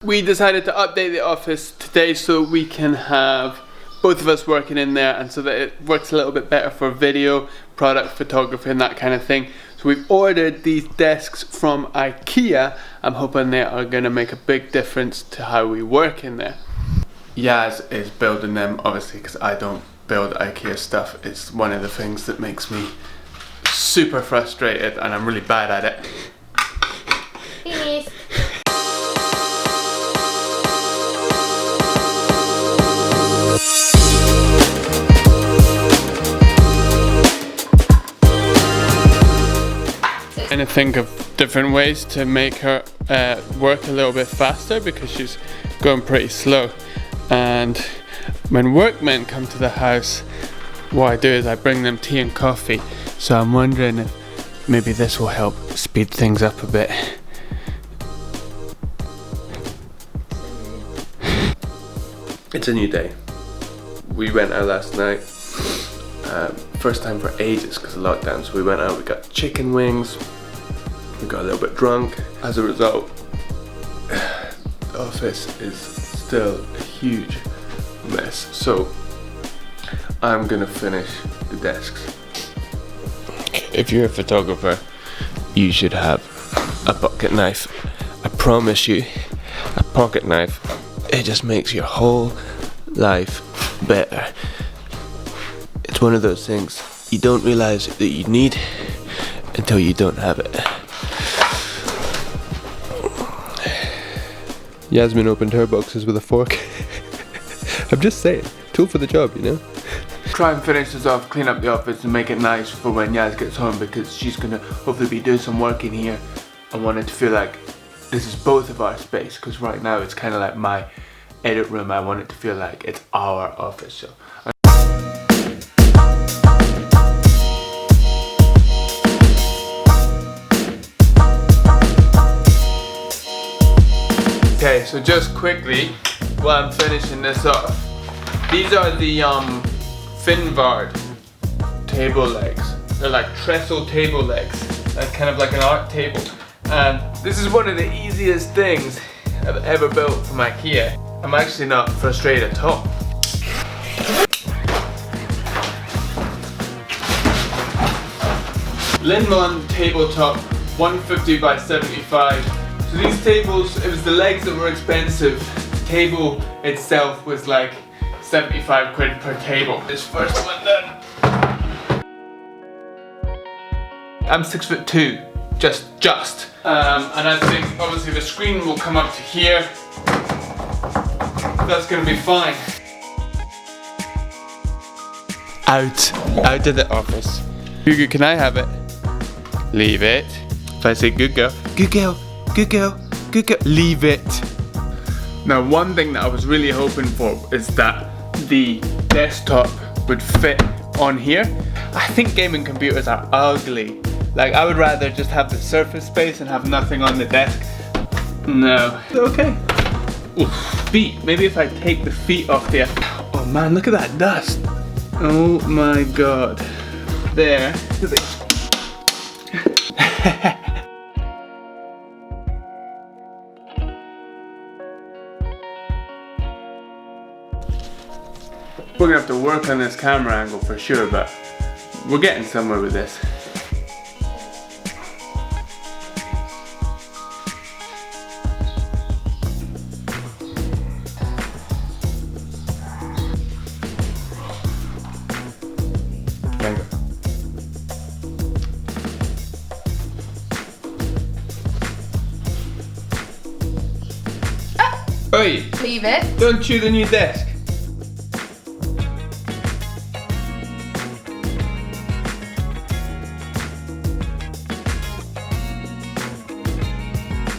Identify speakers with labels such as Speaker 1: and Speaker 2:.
Speaker 1: We decided to update the office today so we can have both of us working in there, and so that it works a little bit better for video, product photography and that kind of thing. So we've ordered these desks from Ikea. I'm hoping they are going to make a big difference to how we work in there. Yaz is building them, obviously, because I don't build Ikea stuff. It's one of the things that makes me super frustrated, and I'm really bad at it.
Speaker 2: Finished.
Speaker 1: Trying to think of different ways to make her work a little bit faster, because she's going pretty slow. And when workmen come to the house, what I do is I bring them tea and coffee. So I'm wondering if maybe this will help speed things up a bit. It's a new day. We went out last night. First time for ages because of lockdown. So we went out, we got chicken wings. We got a little bit drunk. As a result, the office is still a huge mess. So I'm gonna finish the desks. If you're a photographer, you should have a pocket knife. I promise you, a pocket knife, it just makes your whole life better. It's one of those things you don't realize that you need until you don't have it. Yasmin opened her boxes with a fork. I'm just saying, tool for the job, you know? Try and finish this off, clean up the office and make it nice for when Yaz gets home, because she's gonna hopefully be doing some work in here. I want it to feel like this is both of our space, because right now it's kind of like my edit room. I want it to feel like it's our office. So okay, so just quickly, while I'm finishing this off, these are the Finnvard table legs. They're like trestle table legs. That's kind of like an art table. And this is one of the easiest things I've ever built from Ikea. I'm actually not frustrated at all. Linnmon tabletop, 150 by 75. So these tables, it was the legs that were expensive. The table itself was like 75 quid per table. This first one done. I'm 6'2", just. And I think obviously the screen will come up to here. That's gonna be fine. Out of the office. Gugu, can I have it? Leave it. If I say good girl, good girl. Good girl, good girl, leave it. Now, one thing that I was really hoping for is that the desktop would fit on here. I think gaming computers are ugly. Like, I would rather just have the surface space and have nothing on the desk. No. Okay. Oof, feet. Maybe if I take the feet off the... Oh man, look at that dust. Oh my god. There. We're gonna have to work on this camera angle for sure, but we're getting somewhere with this. There you go. Oi!
Speaker 2: Leave it.
Speaker 1: Don't chew the new desk.